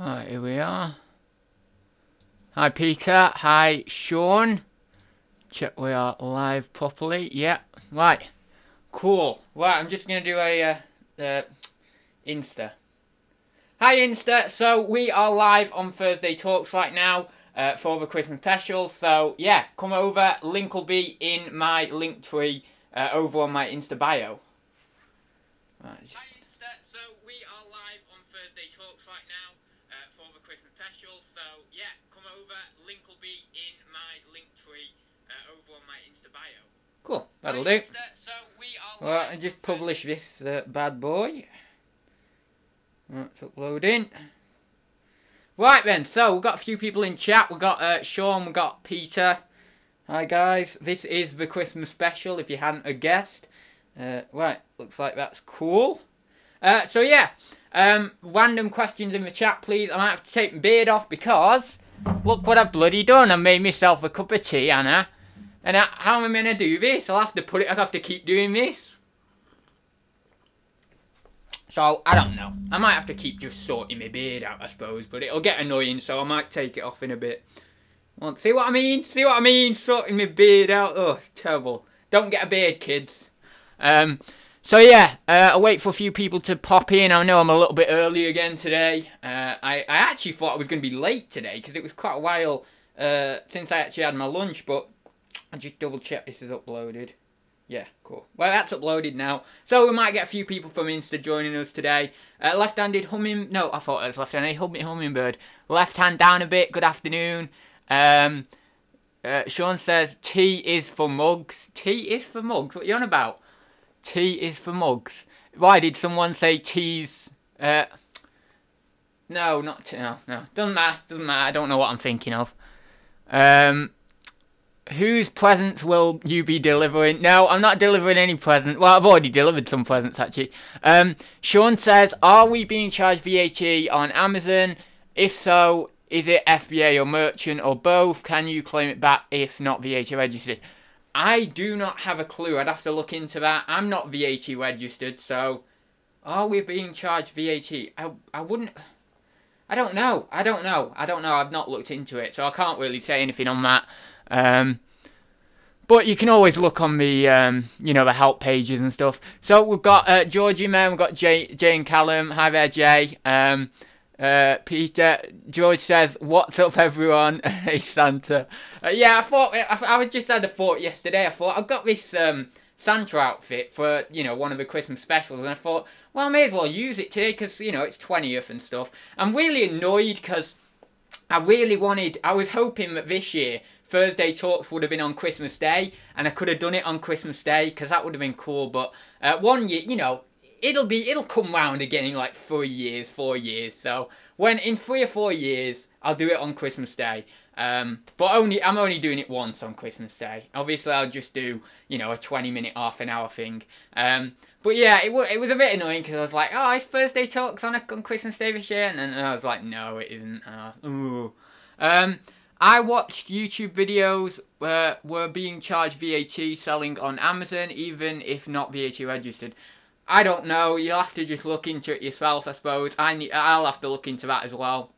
Alright, here we are. Hi Peter, hi Sean. Check we are live properly. Yeah, right. Cool. Right, I'm just going to do a Insta. Hi Insta, so we are live on Thursday Talks right now for the Christmas special. So yeah, come over, link will be in my link tree over on my Insta bio. Right. Hi Insta, so we are live on Thursday Talks right now for the Christmas special. So yeah, come over, link will be in my link tree over on my Insta bio. Cool, that'll do. So we are right, I just publish this bad boy. It's uploading. Right then, so we've got a few people in chat. We've got Sean, we've got Peter. Hi guys, this is the Christmas special if you hadn't guessed. Right, looks like that's cool. So yeah, random questions in the chat please. I might have to take my beard off because look what I've bloody done. I made myself a cup of tea, Anna. And how am I going to do this? I'll have to keep doing this. So, I don't know. I might have to keep just sorting my beard out, I suppose. But it'll get annoying, so I might take it off in a bit. Well, see what I mean? See what I mean? Sorting my beard out. Oh, it's terrible. Don't get a beard, kids. So, yeah. I'll wait for a few people to pop in. I know I'm a little bit early again today. I actually thought I was going to be late today. Because it was quite a while since I actually had my lunch. But I just double check this is uploaded. Yeah, cool. Well, that's uploaded now. So we might get a few people from Insta joining us today. Left-handed humming... No, I thought it was left-handed hummingbird. Left hand down a bit. Good afternoon. Sean says, T is for mugs. T is for mugs? What are you on about? T is for mugs. Why did someone say T's... No, not T. No. Doesn't matter. I don't know what I'm thinking of. Whose presents will you be delivering? No, I'm not delivering any presents. Well, I've already delivered some presents, actually. Sean says, are we being charged VAT on Amazon? If so, is it FBA or merchant or both? Can you claim it back if not VAT registered? I do not have a clue. I'd have to look into that. I'm not VAT registered, so... Are we being charged VAT? I wouldn't... I don't know. I've not looked into it, so I can't really say anything on that. But you can always look on the, you know, the help pages and stuff. So we've got Georgie, man. We've got Jay and Callum. Hi there, Jay. Peter. George says, "What's up, everyone?" Hey, Santa. Yeah, I thought I just had a thought yesterday. I thought I've got this Santa outfit for, you know, one of the Christmas specials, and I thought, well, I may as well use it today because, you know, it's 20th and stuff. I'm really annoyed because I was hoping that this year Thursday Talks would have been on Christmas Day, and I could have done it on Christmas Day because that would have been cool. But 1 year, you know, it'll come round again in like 4 years. So when in 3 or 4 years, I'll do it on Christmas Day. But I'm only doing it once on Christmas Day. Obviously, I'll just do, you know, a 20-minute, half-an-hour thing. But yeah, it was a bit annoying because I was like, oh, it's Thursday Talks on Christmas Day this year, and I was like, no, it isn't. I watched YouTube videos where were being charged VAT selling on Amazon, even if not VAT registered. I don't know. You'll have to just look into it yourself, I suppose. I'll have to look into that as well.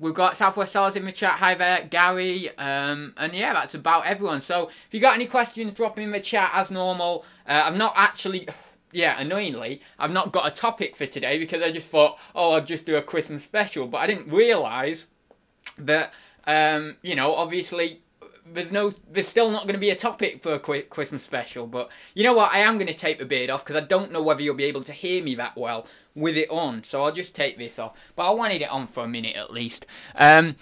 We've got Southwest Stars in the chat. Hi there, Gary. And yeah, that's about everyone. So if you got any questions, drop them in the chat as normal. I'm not actually... Yeah, annoyingly, I've not got a topic for today because I just thought, oh, I'll just do a Christmas special. But I didn't realise that, you know, obviously there's still not going to be a topic for a Christmas special. But you know what, I am going to take the beard off because I don't know whether you'll be able to hear me that well with it on. So I'll just take this off. But I wanted it on for a minute at least. Yeah,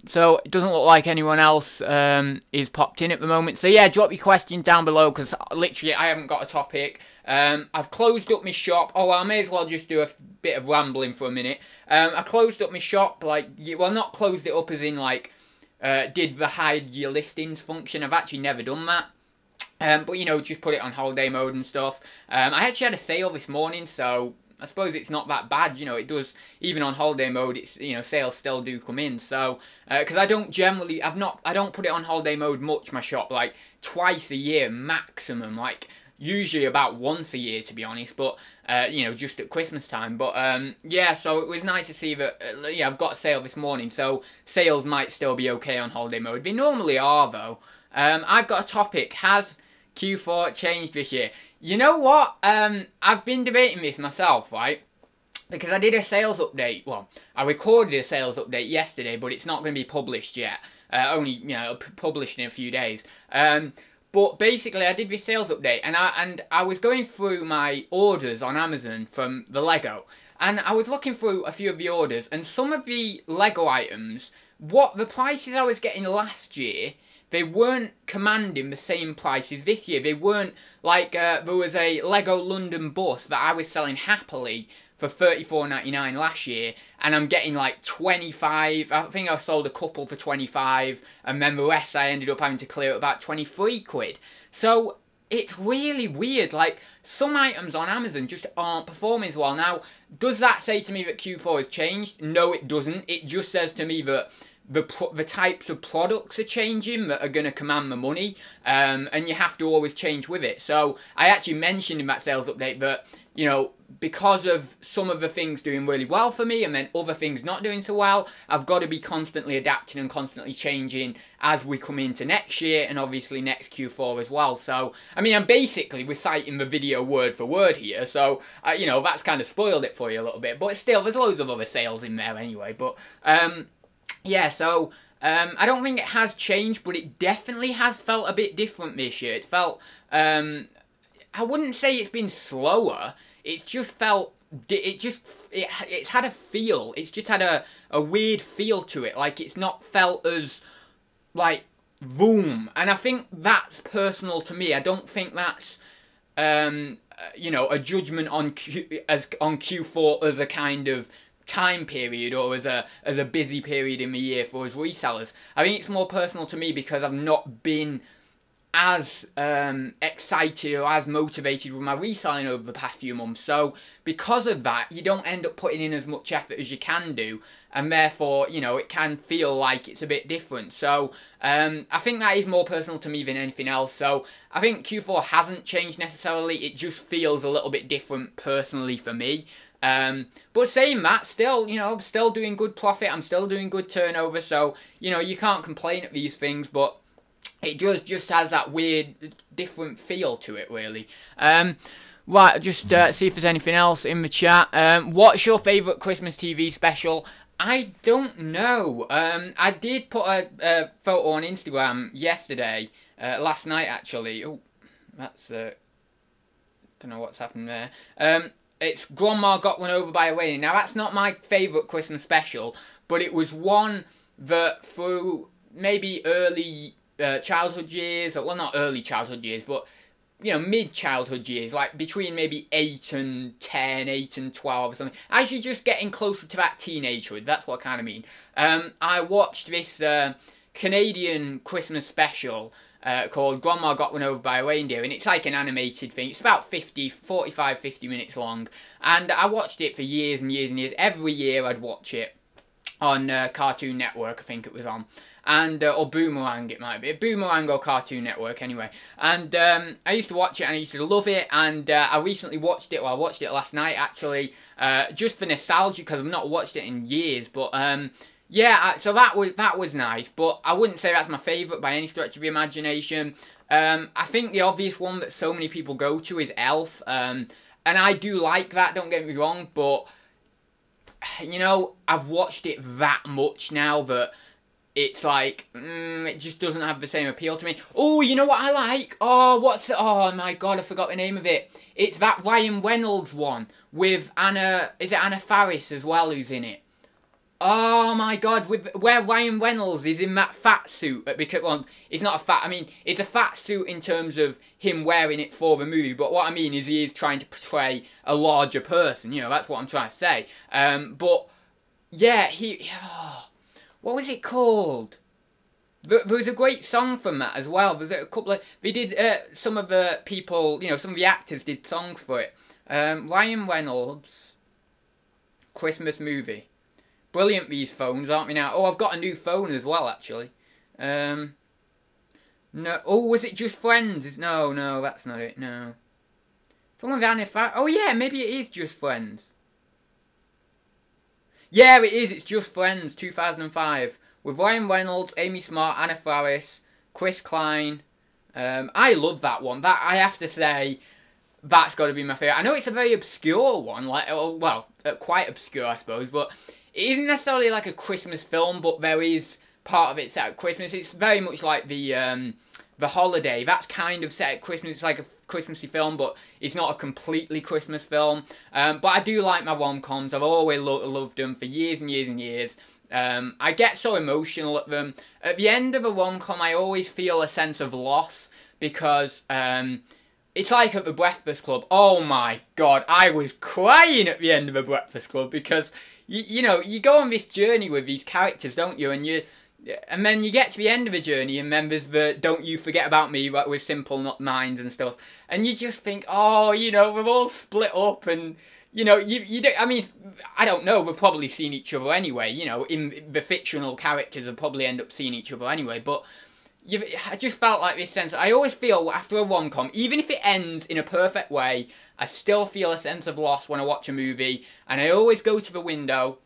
so it doesn't look like anyone else is popped in at the moment. So yeah, drop your questions down below because literally I haven't got a topic. I've closed up my shop. Oh, I may as well just do a bit of rambling for a minute. I closed up my shop, like, well, not closed it up as in, like, did the hide your listings function. I've actually never done that. But, you know, just put it on holiday mode and stuff. I actually had a sale this morning, so I suppose it's not that bad. You know, it does, even on holiday mode, it's, you know, sales still do come in. So, because I don't put it on holiday mode much, my shop, like, twice a year maximum. Like, usually about once a year, to be honest, but, you know, just at Christmas time. But, yeah, so it was nice to see that, yeah, I've got a sale this morning, so sales might still be okay on holiday mode. They normally are, though. I've got a topic. Has Q4 changed this year? You know what? I've been debating this myself, right? Because I did a sales update. Well, I recorded a sales update yesterday, but it's not going to be published yet. Only, you know, published in a few days. But basically, I did this sales update, and I was going through my orders on Amazon from the Lego, and I was looking through a few of the orders, and some of the Lego items, what the prices I was getting last year, they weren't commanding the same prices this year. They weren't, like, there was a Lego London bus that I was selling happily for $34.99 last year, and I'm getting like 25, I think I sold a couple for 25, and then the rest I ended up having to clear at about 23 quid. So, it's really weird, like, some items on Amazon just aren't performing as well. Now, does that say to me that Q4 has changed? No, it doesn't. It just says to me that the types of products are changing that are going to command the money, and you have to always change with it. So, I actually mentioned in that sales update that, you know, because of some of the things doing really well for me and then other things not doing so well, I've got to be constantly adapting and constantly changing as we come into next year and obviously next Q4 as well. So, I mean, I'm basically reciting the video word for word here, so, you know, that's kind of spoiled it for you a little bit. But still, there's loads of other sales in there anyway. But, yeah, so, I don't think it has changed, but it definitely has felt a bit different this year. It's felt, I wouldn't say it's been slower. It's just felt, it's had a feel. It's just had a weird feel to it. Like, it's not felt as, like, boom. And I think that's personal to me. I don't think that's, you know, a judgment on Q4 as a kind of time period or as a busy period in the year for us resellers. I think it's more personal to me because I've not been as excited or as motivated with my reselling over the past few months. So because of that, you don't end up putting in as much effort as you can do, and therefore, you know, it can feel like it's a bit different. So I think that is more personal to me than anything else. So I think Q4 hasn't changed necessarily. It just feels a little bit different personally for me. But saying that, still, you know, I'm still doing good profit. I'm still doing good turnover. So, you know, you can't complain at these things, but it just has that weird, different feel to it, really. Right, just see if there's anything else in the chat. What's your favourite Christmas TV special? I don't know. I did put a photo on Instagram yesterday, last night actually. Oh, that's, don't know what's happened there. It's Grandma Got Run Over by a Reindeer. Now, that's not my favourite Christmas special, but it was one that through maybe early childhood years, or, well, not early childhood years, but, you know, mid-childhood years, like between maybe 8 and 10, 8 and 12 or something, as you're just getting closer to that teenagehood, that's what I kind of mean. I watched this Canadian Christmas special called Grandma Got Run Over by a Reindeer, and it's like an animated thing. It's about 45, 50 minutes long, and I watched it for years and years and years. Every year I'd watch it on Cartoon Network, I think it was on. And, or Boomerang it might be. Boomerang or Cartoon Network, anyway. And I used to watch it and I used to love it. And I recently watched it, well, I watched it last night actually, just for nostalgia because I've not watched it in years. But yeah, so that was nice. But I wouldn't say that's my favourite by any stretch of the imagination. I think the obvious one that so many people go to is Elf. And I do like that, don't get me wrong. But, you know, I've watched it that much now that it's like, it just doesn't have the same appeal to me. Oh, you know what I like? Oh, oh my god, I forgot the name of it. It's that Ryan Reynolds one with Anna, is it Anna Faris as well who's in it? Oh my god, where Ryan Reynolds is in that fat suit, because, well, it's not a fat, I mean, it's a fat suit in terms of him wearing it for the movie, but what I mean is he is trying to portray a larger person, you know, that's what I'm trying to say. But, yeah, what was it called? There was a great song from that as well. There's a couple of, they did, some of the people, you know, some of the actors did songs for it. Ryan Reynolds, Christmas movie. Brilliant, these phones, aren't we now? Oh, I've got a new phone as well, actually. No, oh, was it just Friends? No, that's not it, no. Someone with Anna Faris. Oh yeah, maybe it is Just Friends. Yeah, it is. It's Just Friends, 2005. With Ryan Reynolds, Amy Smart, Anna Faris, Chris Klein. I love that one. That, I have to say, that's got to be my favourite. I know it's a very obscure one, like, well, quite obscure, I suppose, but it isn't necessarily like a Christmas film, but there is part of it set at Christmas. It's very much like the Holiday. That's kind of set at Christmas. It's like a Christmassy film, but it's not a completely Christmas film. But I do like my rom-coms. I've always loved them for years and years and years. I get so emotional at them. At the end of a rom-com, I always feel a sense of loss, because it's like at the Breakfast Club. Oh my god, I was crying at the end of the Breakfast Club, because you know, you go on this journey with these characters, don't you? And then you get to the end of the journey, and then there's the "Don't You Forget About Me" with Simple Minds and stuff, and you just think, oh, you know, we're all split up, and you know, you don't. I mean, I don't know. We've probably seen each other anyway. You know, in the fictional characters will probably end up seeing each other anyway. But I just felt like this sense. I always feel after a rom-com, even if it ends in a perfect way, I still feel a sense of loss when I watch a movie, and I always go to the window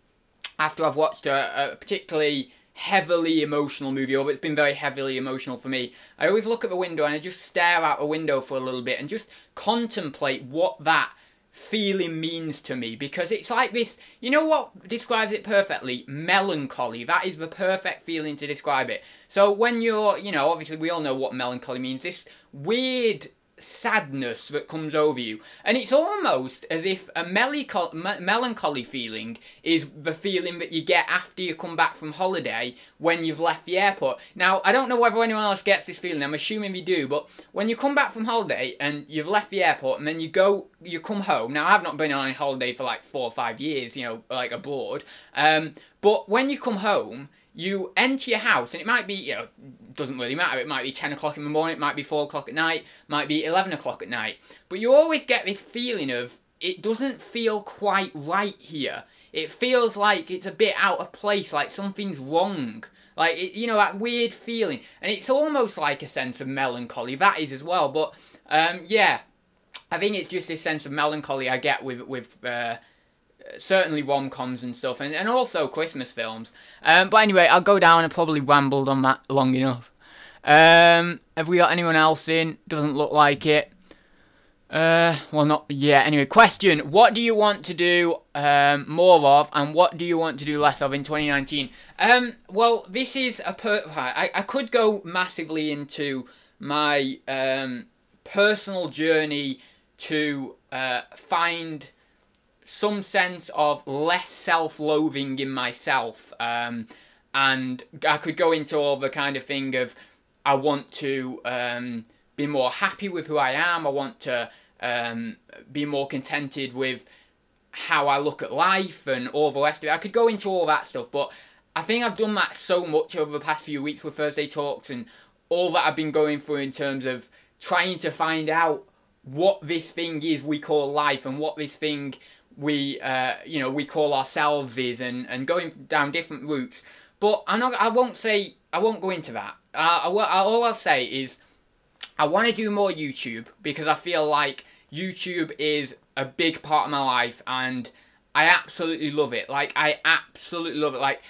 after I've watched a particularly heavily emotional movie, or it's been very heavily emotional for me. I always look at the window and I just stare out a window for a little bit and just contemplate what that feeling means to me, because it's like this, you know what describes it perfectly? Melancholy. That is the perfect feeling to describe it. So when you're, you know, obviously we all know what melancholy means, this weird sadness that comes over you, and it's almost as if a melancholy feeling is the feeling that you get after you come back from holiday when you've left the airport. Now, I don't know whether anyone else gets this feeling, I'm assuming they do, but when you come back from holiday and you've left the airport and then you come home. Now, I've not been on a holiday for like 4 or 5 years, you know, like abroad, but when you come home, you enter your house, and it might be, you know, doesn't really matter, it might be 10 o'clock in the morning, it might be 4 o'clock at night, might be 11 o'clock at night, but you always get this feeling of, it doesn't feel quite right here. It feels like it's a bit out of place, like something's wrong. Like, you know, that weird feeling. And it's almost like a sense of melancholy, that is as well, but, yeah, I think it's just this sense of melancholy I get with certainly rom-coms and stuff, and also Christmas films. But anyway, I'll go down and probably rambled on that long enough. Have we got anyone else in? Doesn't look like it. Well, not yet. Anyway, question. What do you want to do more of, and what do you want to do less of in 2019? Well, this is I could go massively into my personal journey to find some sense of less self-loathing in myself, and I could go into all the kind of thing of, I want to be more happy with who I am, I want to be more contented with how I look at life and all the rest of it. I could go into all that stuff, but I think I've done that so much over the past few weeks with Thursday Talks and all that I've been going through in terms of trying to find out what this thing is we call life, and what this thing we call ourselves is, and going down different routes. But I won't go into that. All I'll say is I want to do more YouTube, because I feel like YouTube is a big part of my life, and I absolutely love it. Like, I absolutely love it. Like,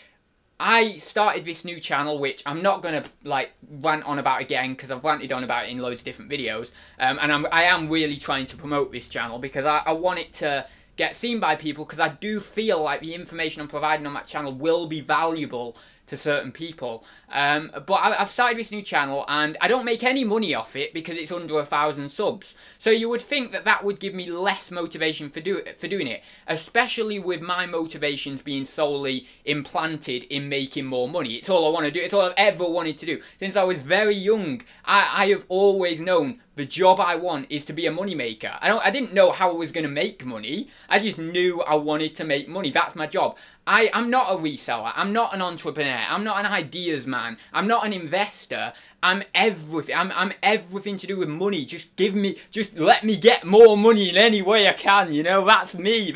I started this new channel, which I'm not going to, like, rant on about again, because I've ranted on about it in loads of different videos. And I am really trying to promote this channel, because I want it to get seen by people, because I do feel like the information I'm providing on that channel will be valuable to certain people. But I've started this new channel, and I don't make any money off it because it's under 1,000 subs. So you would think that that would give me less motivation for doing it, especially with my motivations being solely implanted in making more money. It's all I want to do. It's all I've ever wanted to do. Since I was very young, I have always known the job I want is to be a money maker. I didn't know how I was going to make money. I just knew I wanted to make money. That's my job. I'm not a reseller. I'm not an entrepreneur. I'm not an ideas man. I'm not an investor. I'm everything. I'm everything to do with money. Just let me get more money in any way I can, you know? That's me.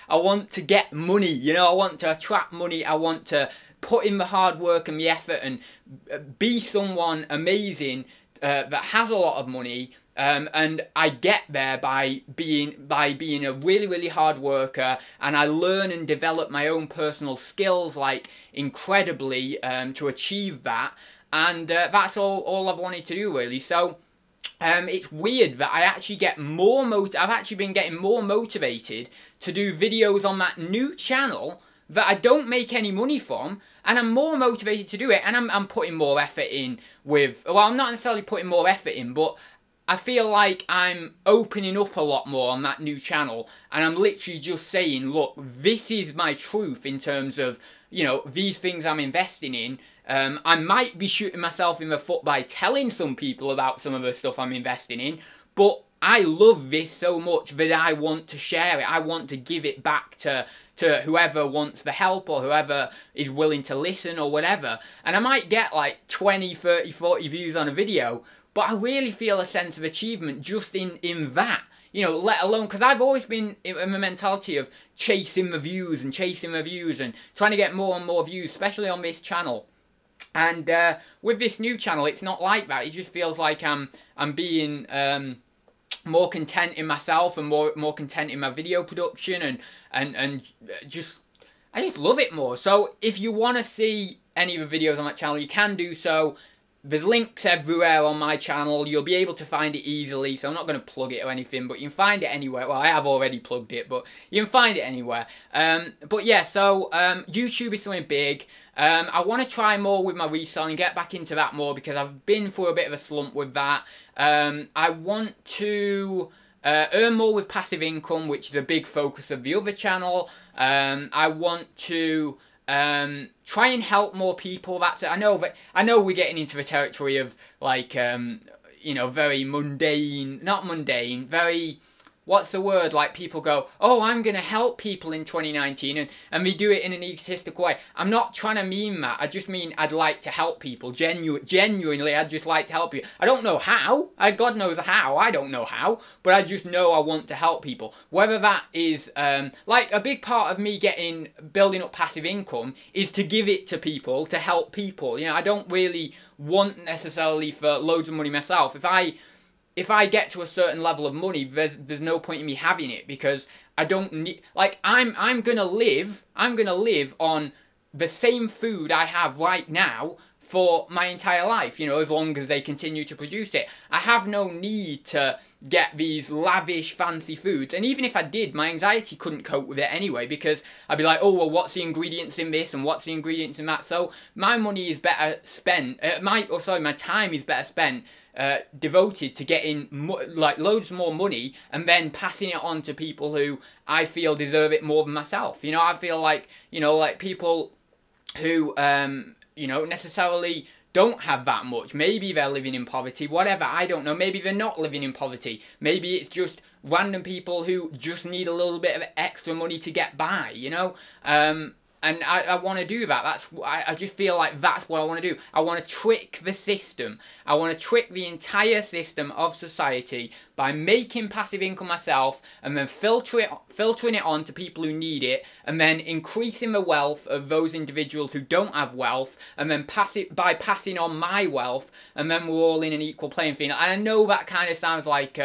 I want to get money, you know? I want to attract money. I want to put in the hard work and the effort and be someone amazing that has a lot of money, and I get there by being a really, really hard worker, and I learn and develop my own personal skills like incredibly to achieve that, and that's all I've wanted to do really. So it's weird that I actually get I've actually been getting more motivated to do videos on that new channel that I don't make any money from, and I'm more motivated to do it, and I'm putting more effort in with, well, I'm not necessarily putting more effort in, but I feel like I'm opening up a lot more on that new channel, and I'm literally just saying, look, this is my truth in terms of, you know, these things I'm investing in. I might be shooting myself in the foot by telling some people about some of the stuff I'm investing in, but I love this so much that I want to share it. I want to give it back to whoever wants the help or whoever is willing to listen or whatever. And I might get like 20, 30, 40 views on a video, but I really feel a sense of achievement just in that. You know, let alone, because I've always been in the mentality of chasing the views and trying to get more and more views, especially on this channel. And with this new channel, it's not like that. It just feels like I'm being more content in myself and more content in my video production, and just I just love it more. So if you want to see any of the videos on that channel, you can do so. There's links everywhere on my channel. You'll be able to find it easily, so I'm not going to plug it or anything, but you can find it anywhere. Well, I have already plugged it, but you can find it anywhere. But yeah, so YouTube is something big. I want to try more with my reselling, get back into that more, because I've been through a bit of a slump with that. I want to earn more with passive income, which is a big focus of the other channel. I want to try and help more people. That's it. I know we're getting into the territory of like you know, very mundane, not mundane, very, what's the word, like people go, oh, I'm going to help people in 2019, and we do it in an egotistical way. I'm not trying to mean that. I just mean I'd like to help people. Genuinely, I'd just like to help you. I don't know how. God knows how. I don't know how. But I just know I want to help people. Whether that is, like, a big part of me building up passive income is to give it to people, to help people. You know, I don't really want necessarily for loads of money myself. If I get to a certain level of money, there's no point in me having it, because I don't need, like, I'm gonna live on the same food I have right now for my entire life, you know, as long as they continue to produce it. I have no need to get these lavish, fancy foods, and even if I did, my anxiety couldn't cope with it anyway, because I'd be like, oh, well, what's the ingredients in this, and what's the ingredients in that? So my money is better spent, my time is better spent devoted to getting like loads more money, and then passing it on to people who I feel deserve it more than myself. You know, I feel like, you know, like people who you know, necessarily don't have that much. Maybe they're living in poverty, whatever, I don't know. Maybe they're not living in poverty. Maybe it's just random people who just need a little bit of extra money to get by, you know? And I want to do that. I just feel like that's what I want to do. I want to trick the system. I want to trick the entire system of society by making passive income myself, and then filtering it on to people who need it, and then increasing the wealth of those individuals who don't have wealth, and then passing on my wealth, and then we're all in an equal playing field. And I know that kind of sounds like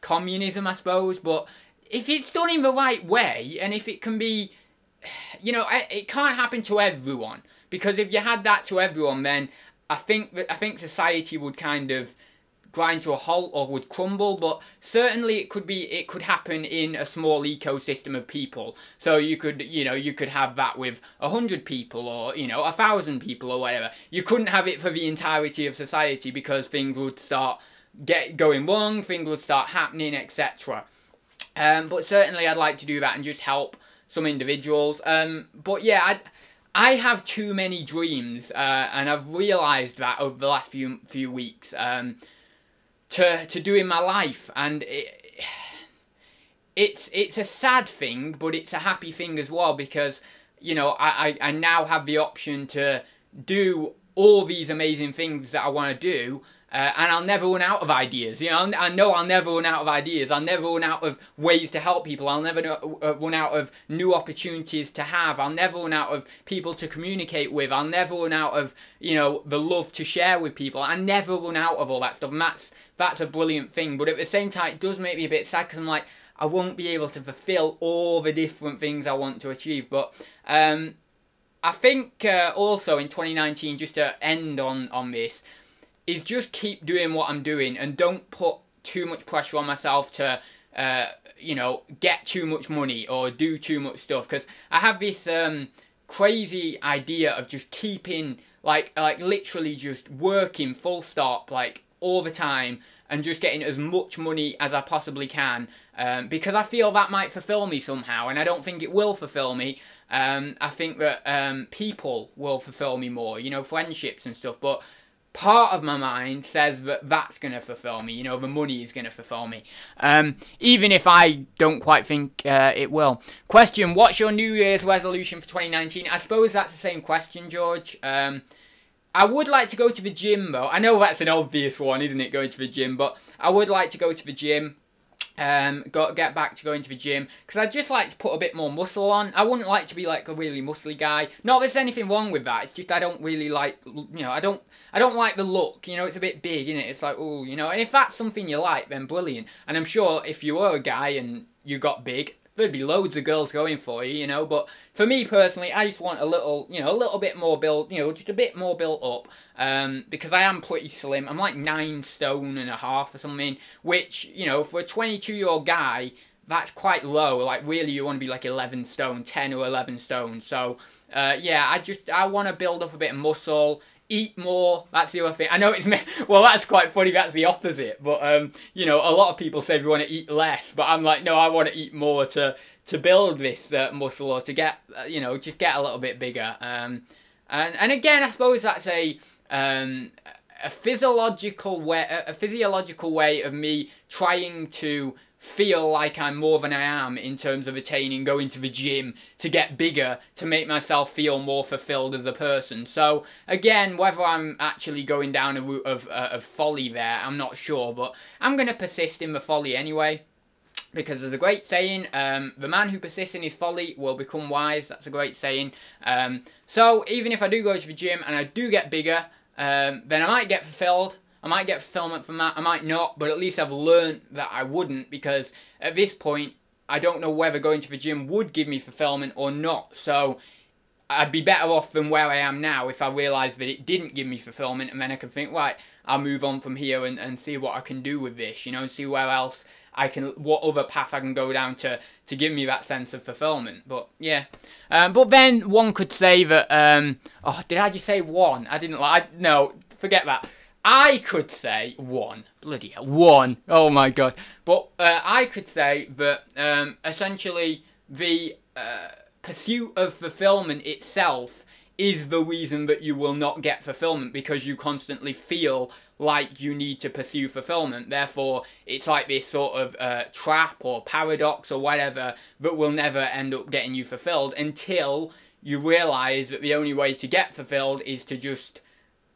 communism, I suppose, but if it's done in the right way, and if it can be, you know, it can't happen to everyone, because if you had that to everyone, then I think society would kind of grind to a halt or would crumble. But certainly it could happen in a small ecosystem of people. So you could have that with 100 people, or, you know, 1,000 people or whatever. You couldn't have it for the entirety of society, because things would start going wrong, things would start happening, etc. But certainly I'd like to do that and just help some individuals. But yeah, I have too many dreams, and I've realised that over the last few weeks, to do in my life, and it's a sad thing, but it's a happy thing as well, because, you know, I now have the option to do all these amazing things that I want to do, and I'll never run out of ideas. You know, I know I'll never run out of ideas. I'll never run out of ways to help people. I'll never run out of new opportunities to have. I'll never run out of people to communicate with. I'll never run out of, you know, the love to share with people. I never run out of all that stuff, and that's a brilliant thing. But at the same time, it does make me a bit sad, because I'm like, I won't be able to fulfill all the different things I want to achieve. But I think also in 2019, just to end on this, is just keep doing what I'm doing, and don't put too much pressure on myself to, you know, get too much money or do too much stuff. Because I have this crazy idea of just keeping, like literally just working full stop, like all the time, and just getting as much money as I possibly can, because I feel that might fulfill me somehow, and I don't think it will fulfill me. I think that people will fulfill me more, you know, friendships and stuff, but part of my mind says that that's going to fulfill me, you know, the money is going to fulfill me, even if I don't quite think it will. Question, what's your New Year's resolution for 2019? I suppose that's the same question, George. I would like to go to the gym, though. I know that's an obvious one, isn't it, going to the gym, but I would like to go to the gym. Get back to going to the gym, because I'd just like to put a bit more muscle on. I wouldn't like to be like a really muscly guy. Not that there's anything wrong with that, it's just I don't really like, you know, I don't like the look, you know, it's a bit big, isn't it? It's like, oh, you know, and if that's something you like, then brilliant. And I'm sure if you were a guy and you got big, there'd be loads of girls going for you, you know, but for me personally, I just want a little, you know, a little bit more build, you know, just a bit more built up, because I am pretty slim. I'm like 9.5 stone or something, which, you know, for a 22-year-old guy, that's quite low. Like, really, you want to be like 11 stone, 10 or 11 stone, so, yeah, I want to build up a bit of muscle, eat more. That's the other thing. I know it's, well, that's quite funny, that's the opposite, but you know, a lot of people say we want to eat less, but I'm like, no, I want to eat more to build this muscle, or to get, you know, just get a little bit bigger. And again, I suppose that's a physiological way of me trying to feel like I'm more than I am in terms of attaining going to the gym to get bigger, to make myself feel more fulfilled as a person. So again, whether I'm actually going down a route of folly there, I'm not sure, but I'm going to persist in the folly anyway, because there's a great saying, the man who persists in his folly will become wise. That's a great saying. So even if I do go to the gym and I do get bigger, then I might get fulfilled. I might get fulfillment from that, I might not, but at least I've learned that I wouldn't, because at this point, I don't know whether going to the gym would give me fulfillment or not. So I'd be better off than where I am now if I realised that it didn't give me fulfillment, and then I can think, right, I'll move on from here and see what I can do with this, you know, and see where else I can, what other path I can go down to give me that sense of fulfillment. But yeah, but then one could say that, oh, did I just say one? I didn't like, no, forget that. I could say one. Bloody hell, one. Oh my god. But I could say that essentially the pursuit of fulfillment itself is the reason that you will not get fulfillment, because you constantly feel like you need to pursue fulfillment. Therefore, it's like this sort of trap or paradox or whatever that will never end up getting you fulfilled, until you realise that the only way to get fulfilled is to just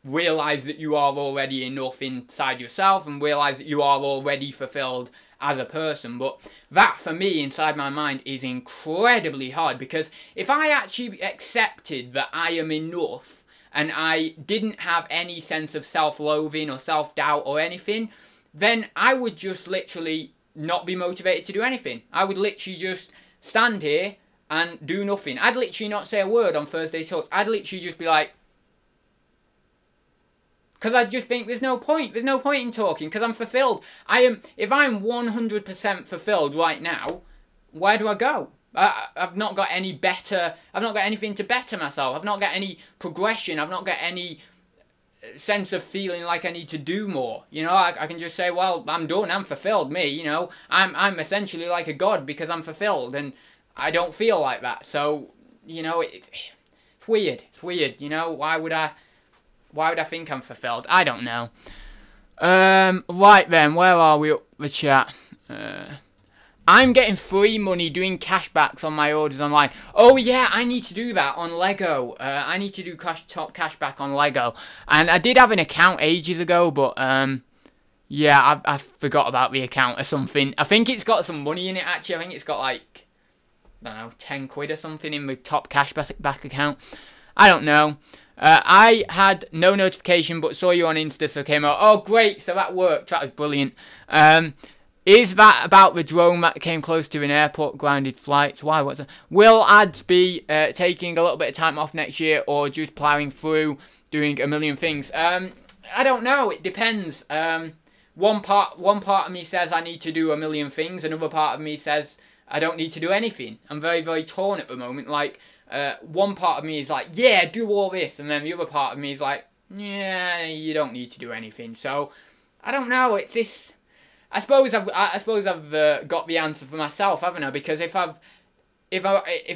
realise that you are already enough inside yourself, and realise that you are already fulfilled as a person. But that, for me, inside my mind, is incredibly hard, because if I actually accepted that I am enough, and I didn't have any sense of self-loathing or self-doubt or anything, then I would just literally not be motivated to do anything. I would literally just stand here and do nothing. I'd literally not say a word on Thursday Talks. I'd literally just be like, because I just think there's no point in talking, because I'm fulfilled. If I'm 100% fulfilled right now, where do I go? I've not got any better, I've not got anything to better myself, I've not got any progression, I've not got any sense of feeling like I need to do more. You know, I can just say, well, I'm done, I'm fulfilled, me, you know, I'm essentially like a god because I'm fulfilled, and I don't feel like that. So, you know, it's weird, you know, why would I think I'm fulfilled? I don't know. Right then, where are we up the chat? I'm getting free money doing cashbacks on my orders online. Oh yeah, I need to do that on Lego. I need to do top cashback on Lego. And I did have an account ages ago, but yeah, I forgot about the account or something. I think it's got some money in it actually. I think it's got like, I don't know, 10 quid or something in the top cashback account. I don't know. I had no notification, but saw you on Insta, so came out. Oh great, so that worked. That was brilliant. Is that about the drone that came close to an airport, grounded flights? Why? What's that? Will ads be taking a little bit of time off next year, or just ploughing through, doing a million things? I don't know. It depends. One part of me says I need to do a million things. Another part of me says I don't need to do anything. I'm very, very torn at the moment. Like, one part of me is like, yeah, do all this, and then the other part of me is like, yeah, you don't need to do anything. So I don't know. It's this. I suppose I've got the answer for myself, haven't I? Because if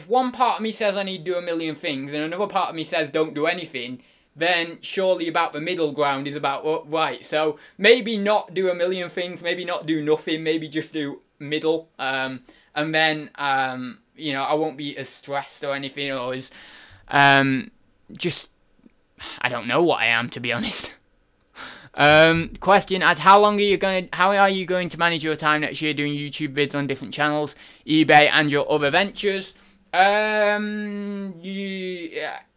one part of me says I need to do a million things and another part of me says don't do anything, then surely about the middle ground is about right. So maybe not do a million things, maybe not do nothing, maybe just do middle, and then you know, I won't be as stressed or anything, or as just, I don't know what I am, to be honest. Question as how are you going to manage your time next year doing YouTube vids on different channels, eBay and your other ventures?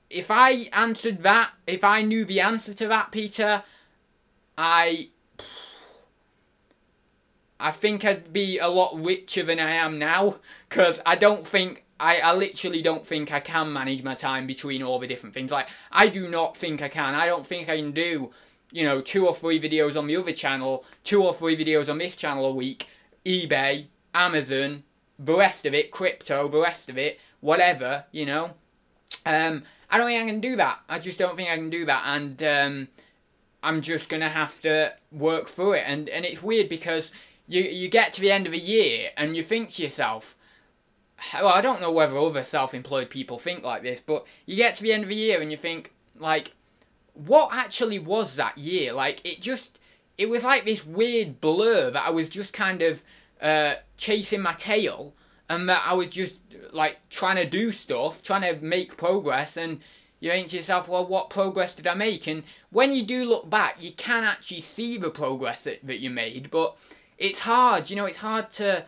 If I answered that, if I knew the answer to that, Peter, I think I'd be a lot richer than I am now, because I literally don't think I can manage my time between all the different things. Like, I do not think I can. I don't think I can do, you know, 2 or 3 videos on the other channel, 2 or 3 videos on this channel a week, eBay, Amazon, the rest of it, crypto, the rest of it, whatever, you know. I don't think I can do that. I just don't think I can do that, and I'm just going to have to work through it. And it's weird because you get to the end of a year and you think to yourself, well, I don't know whether other self-employed people think like this, but you get to the end of the year and you think, like, what actually was that year? Like, it was like this weird blur that I was just kind of chasing my tail, and that I was just like trying to do stuff, trying to make progress, and you think to yourself, well, what progress did I make? And when you do look back, you can actually see the progress that you made, but it's hard, you know, it's hard to,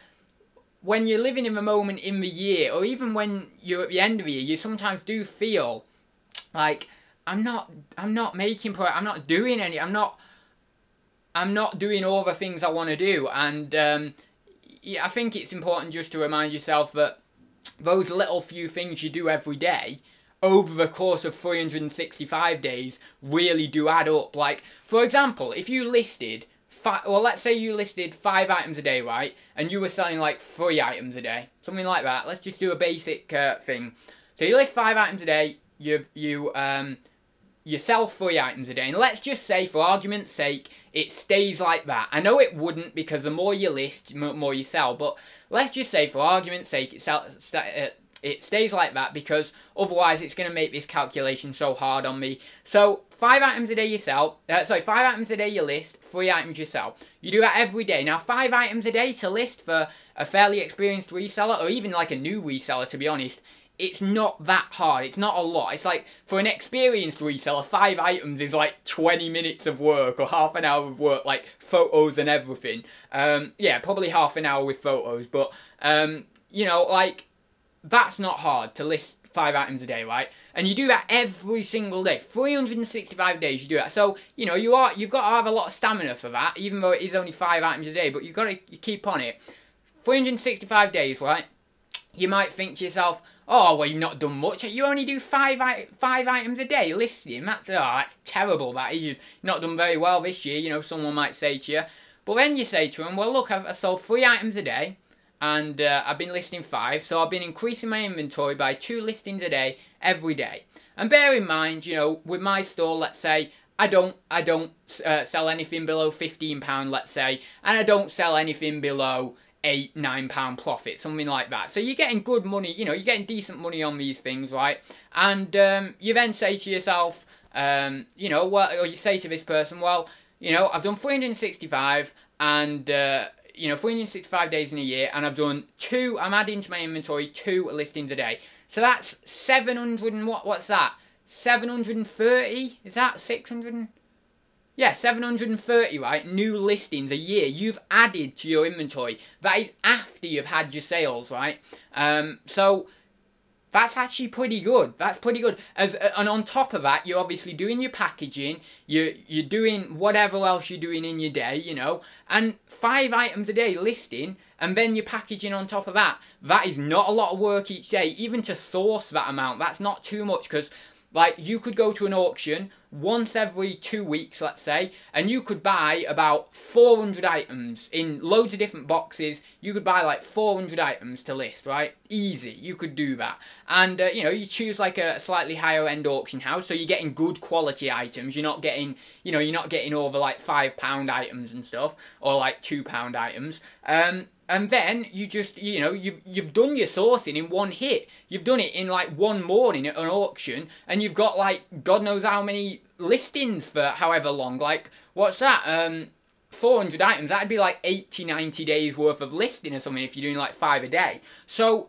when you're living in the moment in the year, or even when you're at the end of the year, you sometimes do feel like, I'm not making progress, I'm not doing any, I'm not doing all the things I want to do. And yeah, I think it's important just to remind yourself that those little few things you do every day over the course of 365 days really do add up. Like, for example, if you listed, well, let's say you listed 5 items a day, right? And you were selling like 3 items a day, something like that. Let's just do a basic thing. So you list 5 items a day, you sell 3 items a day, and let's just say, for argument's sake, it stays like that. I know it wouldn't, because the more you list, the more you sell, but let's just say, for argument's sake, it stays like that, because otherwise it's going to make this calculation so hard on me. So 5 items a day you sell, 5 items a day you list, 3 items you sell. You do that every day. Now, 5 items a day to list for a fairly experienced reseller, or even like a new reseller, to be honest, it's not that hard. It's not a lot. It's like, for an experienced reseller, 5 items is like 20 minutes of work or half an hour of work, like photos and everything. Yeah, probably half an hour with photos, but, you know, like, that's not hard to list 5 items a day, right? And you do that every single day. 365 days you do that. So, you know, you've got to have a lot of stamina for that, even though it is only 5 items a day, but you've got to keep on it. 365 days, right? You might think to yourself, oh, well, you've not done much. You only do 5 items a day listing. That's terrible, that is. You've not done very well this year, you know, someone might say to you. But then you say to them, well, look, I've sold 3 items a day, and I've been listing 5, so I've been increasing my inventory by 2 listings a day, every day. And bear in mind, you know, with my store, let's say, I don't sell anything below £15, let's say, and I don't sell anything below £8-9 profit, something like that. So you're getting good money, you know, you're getting decent money on these things, right? And you then say to yourself, you know, well, or you say to this person, well, you know, I've done 365, and 365 days in a year, and I've done I'm adding to my inventory 2 listings a day. So that's 700 and what's that? 730? Is that 600? Yeah, 730, right? New listings a year you've added to your inventory. That is after you've had your sales, right? So that's actually pretty good. That's pretty good. And on top of that, you're obviously doing your packaging. You're doing whatever else you're doing in your day, you know. And 5 items a day listing, and then you're packaging on top of that. That is not a lot of work each day. Even to source that amount, that's not too much, because like you could go to an auction once every 2 weeks, let's say, and you could buy about 400 items in loads of different boxes. You could buy like 400 items to list, right? Easy, you could do that. And you choose like a slightly higher end auction house, so you're getting good quality items. You're not getting, you're not getting over like £5 items and stuff, or like £2 items. And then you just, you've done your sourcing in one hit. You've done it in like one morning at an auction, and you've got like God knows how many listings for however long. Like, what's that? 400 items. That'd be like 80, 90 days worth of listing or something if you're doing like 5 a day. So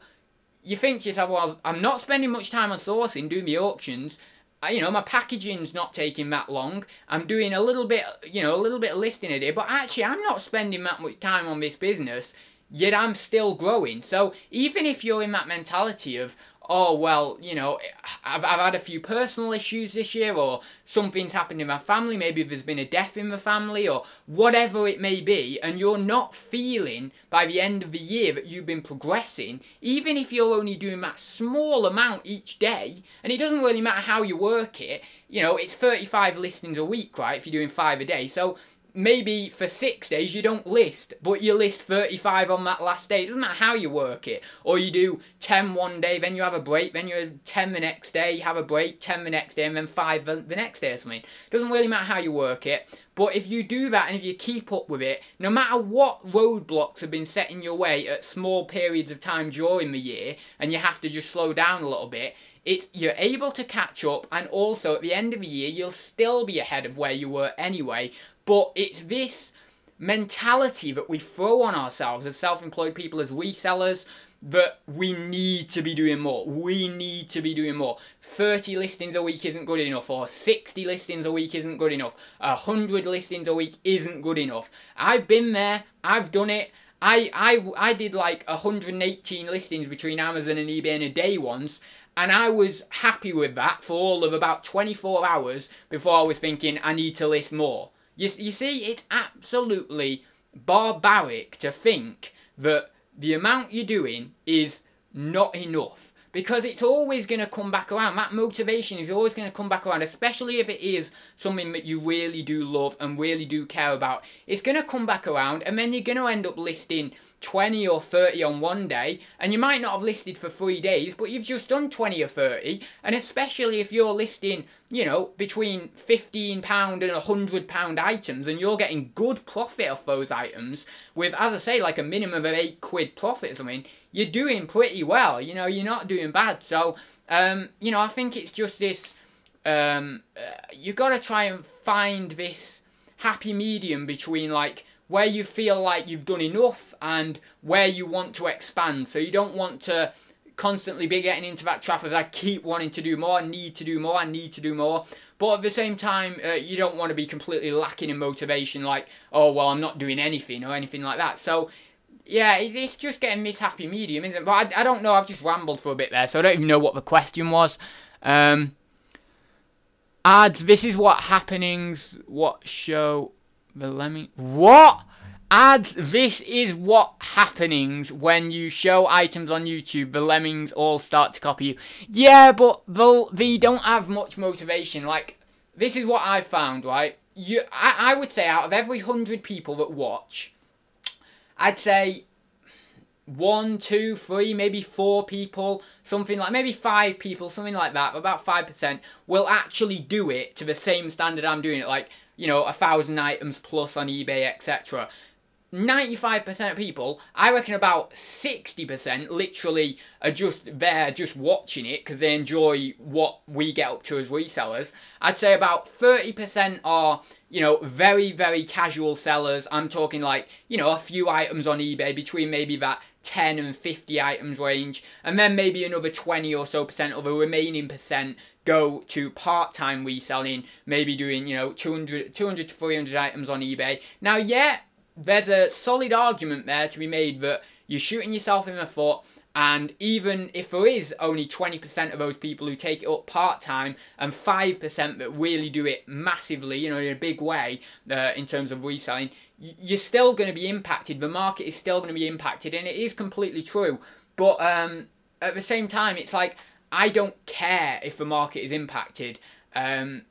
you think to yourself, well, I'm not spending much time on sourcing, doing the auctions. My packaging's not taking that long. I'm doing a little bit, of listing a day, but actually I'm not spending that much time on this business, yet I'm still growing. So even if you're in that mentality of, oh, well, I've had a few personal issues this year, or something's happened in my family, maybe there's been a death in the family, or whatever it may be, and you're not feeling by the end of the year that you've been progressing, even if you're only doing that small amount each day, and it doesn't really matter how you work it, it's 35 listings a week, right, if you're doing 5 a day, so maybe for 6 days you don't list, but you list 35 on that last day. It doesn't matter how you work it. Or you do 10 one day, then you have a break, then you 10 the next day, you have a break, 10 the next day, and then 5 the next day or something. It doesn't really matter how you work it. But if you do that and if you keep up with it, no matter what roadblocks have been set in your way at small periods of time during the year, and you have to just slow down a little bit, you're able to catch up, and also at the end of the year you'll still be ahead of where you were anyway. But it's this mentality that we throw on ourselves as self-employed people, as resellers, that we need to be doing more. We need to be doing more. 30 listings a week isn't good enough, or 60 listings a week isn't good enough. 100 listings a week isn't good enough. I've been there. I've done it. I did like 118 listings between Amazon and eBay in a day once, and I was happy with that for all of about 24 hours before I was thinking I need to list more. You see, it's absolutely barbaric to think that the amount you're doing is not enough, because it's always going to come back around. That motivation is always going to come back around, especially if it is something that you really do love and really do care about. It's going to come back around, and then you're going to end up listing 20 or 30 on one day, and you might not have listed for 3 days, but you've just done 20 or 30, and especially if you're listing, between £15 and £100 items, and you're getting good profit off those items, with, as I say, like a minimum of £8 profit or something, you're doing pretty well, you're not doing bad. So, I think it's just this, you got to try and find this happy medium between, like, where you feel like you've done enough and where you want to expand. So you don't want to constantly be getting into that trap as I keep wanting to do more, I need to do more, I need to do more. But at the same time, you don't want to be completely lacking in motivation, like, oh, well, I'm not doing anything or anything like that. So, yeah, it's just getting this happy medium, isn't it? But I don't know, I've just rambled for a bit there, so I don't even know what the question was. Ads, this is what happenings, what show... The lemming... What? Ads, this is what happenings when you show items on YouTube. The lemmings all start to copy you. Yeah, but they don't have much motivation. Like, this is what I've found, right? I would say out of every 100 people that watch, I'd say 1, 2, 3, maybe 4 people, something like, maybe 5 people, something like that, about 5% will actually do it to the same standard I'm doing it, like, 1,000 items plus on eBay, etc. 95% of people, I reckon about 60% literally are just there, just watching it because they enjoy what we get up to as resellers. I'd say about 30% are, you know, very, very casual sellers. I'm talking like, you know, a few items on eBay, between maybe that 10 and 50 items range, and then maybe another 20 or so percent of the remaining percent go to part-time reselling, maybe doing, you know, 200 to 300 items on eBay. Now, yeah, there's a solid argument there to be made that you're shooting yourself in the foot, and even if there is only 20% of those people who take it up part-time and 5% that really do it massively, you know, in a big way in terms of reselling, you're still going to be impacted. The market is still going to be impacted, and it is completely true. But at the same time, it's like, I don't care if the market is impacted, and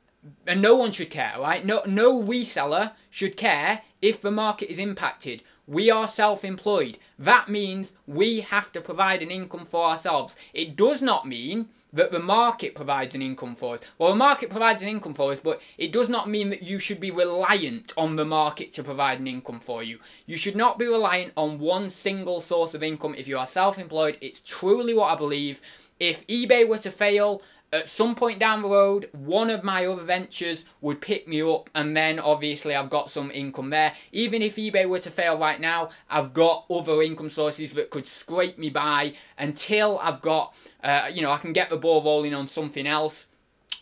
no one should care, right? No reseller should care if the market is impacted. We are self-employed. That means we have to provide an income for ourselves. It does not mean that the market provides an income for us. Well, the market provides an income for us, but it does not mean that you should be reliant on the market to provide an income for you. You should not be reliant on one single source of income. If you are self-employed, it's truly what I believe. If eBay were to fail, at some point down the road, one of my other ventures would pick me up, and then obviously I've got some income there. Even if eBay were to fail right now, I've got other income sources that could scrape me by until I've got, you know, I can get the ball rolling on something else.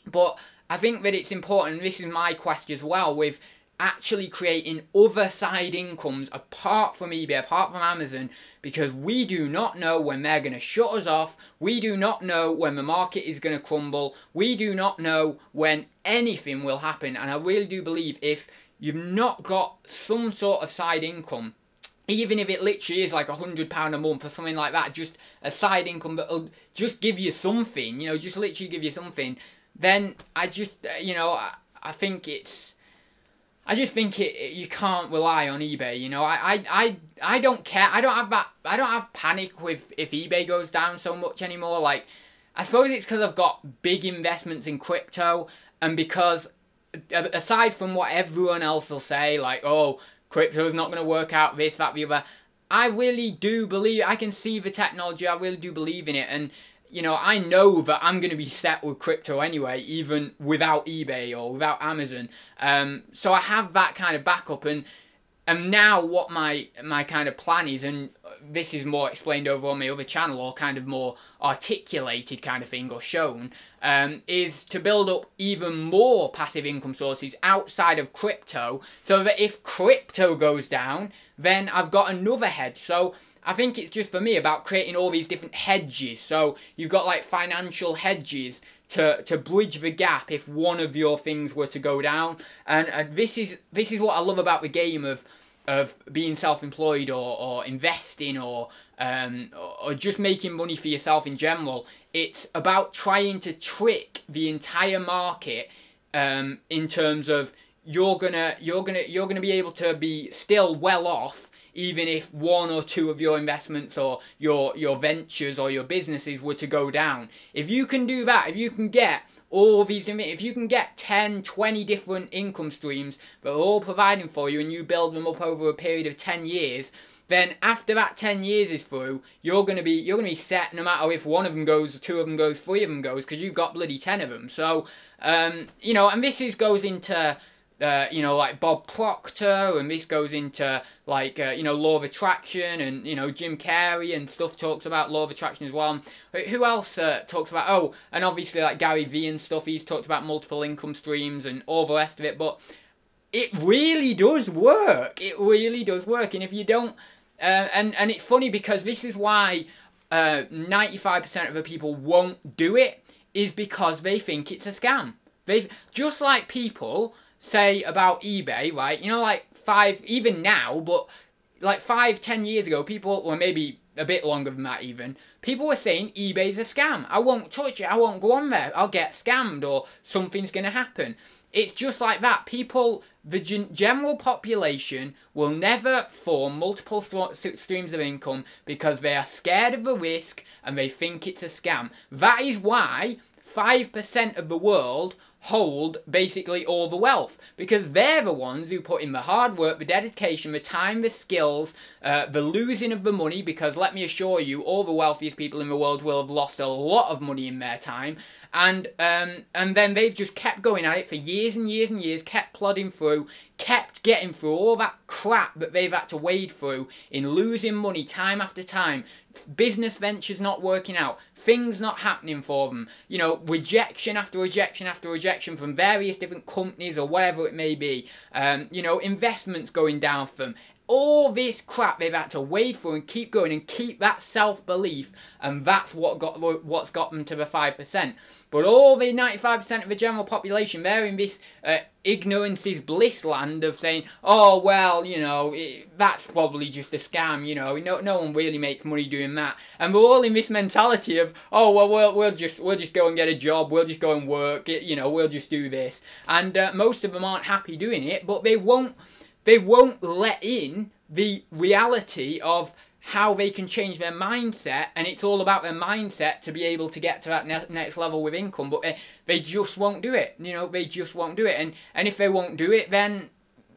But I think that it's important, and this is my quest as well, with actually creating other side incomes apart from eBay, apart from Amazon, because we do not know when they're going to shut us off. We do not know when the market is going to crumble. We do not know when anything will happen. And I really do believe if you've not got some sort of side income, even if it literally is like £100 a month or something like that, just a side income that'll just give you something, you know, just literally give you something, then I just, you know, I think it's, I just think you can't rely on eBay. You know, I don't care. I don't have panic with if eBay goes down so much anymore. Like, I suppose it's because I've got big investments in crypto, and because aside from what everyone else will say, like, oh, crypto's not going to work out, this, that, the other, I really do believe, I can see the technology, I really do believe in it, and you know, I know that I'm going to be set with crypto anyway, even without eBay or without Amazon. So I have that kind of backup, and now what my kind of plan is, and this is more explained over on my other channel, or kind of more articulated kind of thing, or shown, is to build up even more passive income sources outside of crypto, so that if crypto goes down, then I've got another hedge. So I think it's just, for me, about creating all these different hedges. So you've got like financial hedges to bridge the gap if one of your things were to go down. And this is what I love about the game of being self-employed, or investing, or just making money for yourself in general. It's about trying to trick the entire market in terms of you're gonna be able to be still well off, even if one or two of your investments or your ventures or your businesses were to go down. If you can do that, if you can get all these, if you can get 10, 20 different income streams that are all providing for you, and you build them up over a period of 10 years, then after that 10 years is through, you're gonna be set, no matter if one of them goes, two of them goes, three of them goes, because you've got bloody 10 of them. So, you know, and this goes into, you know, like Bob Proctor, and this goes into like, you know, law of attraction, and, you know, Jim Carrey and stuff talks about law of attraction as well. Who else talks about, oh, and obviously like Gary Vee and stuff, he's talked about multiple income streams and all the rest of it, but it really does work. It really does work. And if you don't, and it's funny because this is why 95% of the people won't do it, is because they think it's a scam. Just like people say about eBay, right? You know, like even now, but like 5-10 years ago, people, or maybe a bit longer than that even, people were saying eBay's a scam. I won't touch it. I won't go on there. I'll get scammed, or something's going to happen. It's just like that. People, the general population, will never form multiple streams of income because they are scared of the risk and they think it's a scam. That is why 5% of the world hold basically all the wealth, because they're the ones who put in the hard work, the dedication, the time, the skills, the losing of the money, because let me assure you, all the wealthiest people in the world will have lost a lot of money in their time, and then they've just kept going at it for years and years and years, kept plodding through, kept getting through all that crap that they've had to wade through in losing money time after time, business ventures not working out, things not happening for them, you know, rejection after rejection after rejection from various different companies or whatever it may be, you know, investments going down for them. All this crap they've had to wade through and keep going and keep that self-belief, and that's what's got them to the 5%. But all the 95% of the general population, they're in this ignorance is bliss land of saying, oh, well, you know, that's probably just a scam, you know, no one really makes money doing that. And we're all in this mentality of, oh, well, we'll just go and get a job, we'll just go and work, you know, we'll just do this. And most of them aren't happy doing it, but they won't let in the reality of how they can change their mindset, and it's all about their mindset to be able to get to that next level with income, but they just won't do it, you know, they just won't do it, and if they won't do it, then,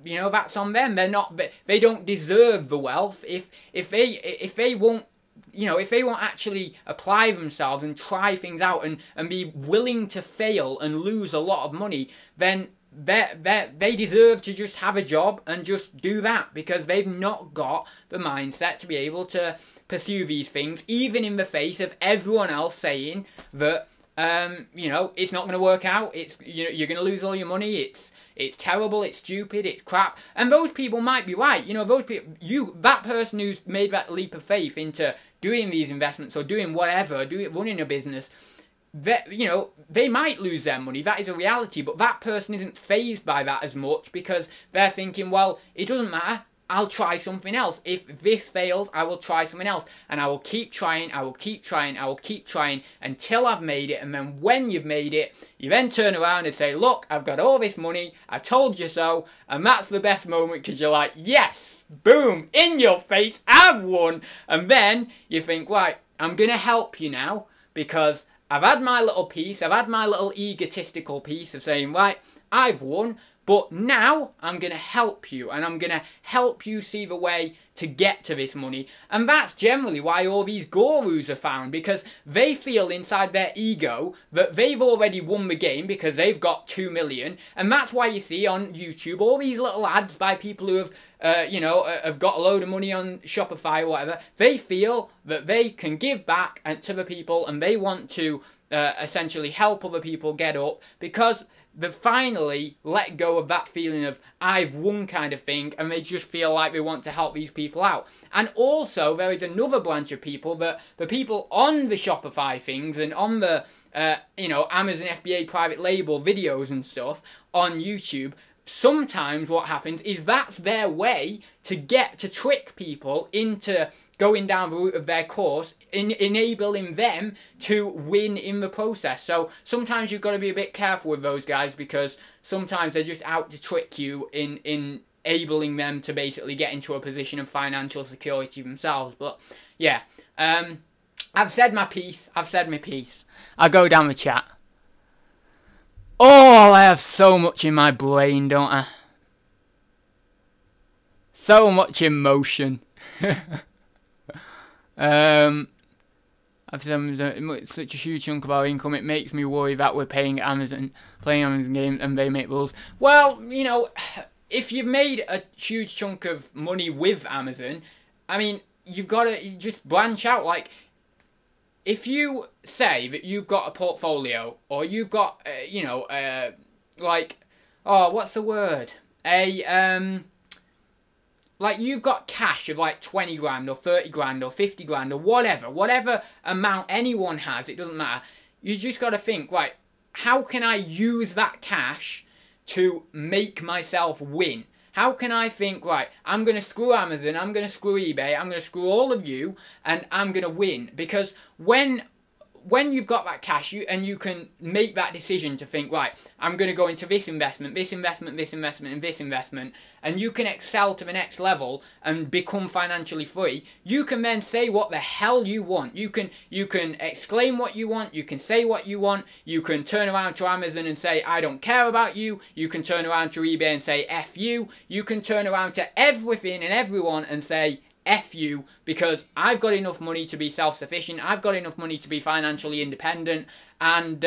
you know, that's on them. They don't deserve the wealth if they won't, you know, if they won't actually apply themselves and try things out and be willing to fail and lose a lot of money, then they deserve to just have a job and just do that, because they've not got the mindset to be able to pursue these things, even in the face of everyone else saying that, you know, it's not going to work out, it's, you know, you're going to lose all your money, it's terrible, it's stupid, it's crap. And those people might be right, you know, those people, that person who's made that leap of faith into doing these investments or doing whatever, running a business, that, you know, they might lose their money, that is a reality, but that person isn't fazed by that as much, because they're thinking, well, it doesn't matter, I'll try something else. If this fails, I will try something else, and I will keep trying, I will keep trying, I will keep trying until I've made it. And then when you've made it, you then turn around and say, look, I've got all this money, I told you so. And that's the best moment, because you're like, yes, boom, in your face, I've won. And then you think, right, I'm gonna help you now, because I've had my little piece, I've had my little egotistical piece of saying, right, I've won, but now I'm going to help you, and I'm going to help you see the way to get to this money. And that's generally why all these gurus are found, because they feel inside their ego that they've already won the game because they've got 2 million, and that's why you see on YouTube all these little ads by people who have, you know, have got a load of money on Shopify or whatever. They feel that they can give back to the people, and they want to essentially help other people get up, because they've finally let go of that feeling of I've won kind of thing, and they just feel like they want to help these people out. And also there is another branch of people, that the people on the Shopify things and on the you know, Amazon FBA private label videos and stuff on YouTube, sometimes what happens is that's their way to trick people into going down the route of their course, enabling them to win in the process. So sometimes you've got to be a bit careful with those guys, because sometimes they're just out to trick you in enabling them to basically get into a position of financial security themselves. But yeah, I've said my piece. I've said my piece. I'll go down the chat. Oh, I have so much in my brain, don't I? So much emotion. I've said such a huge chunk of our income, it makes me worry that we're playing Amazon games and they make rules. Well, you know, if you've made a huge chunk of money with Amazon, I mean, you've got to just branch out. Like, if you say that you've got a portfolio, or you've got, you know, like, oh, what's the word? Like, you've got cash of like 20 grand or 30 grand or 50 grand or whatever amount anyone has, it doesn't matter. You just got to think, right, how can I use that cash to make myself win? How can I think, right, I'm going to screw Amazon, I'm going to screw eBay, I'm going to screw all of you, and I'm going to win? Because when you've got that cash, and you can make that decision to think, right, I'm going to go into this investment, this investment, this investment, and this investment, and you can excel to the next level and become financially free, you can then say what the hell you want. You can exclaim what you want, you can say what you want, you can turn around to Amazon and say, I don't care about you, you can turn around to eBay and say, F you, you can turn around to everything and everyone and say, F you, because I've got enough money to be self-sufficient, I've got enough money to be financially independent, and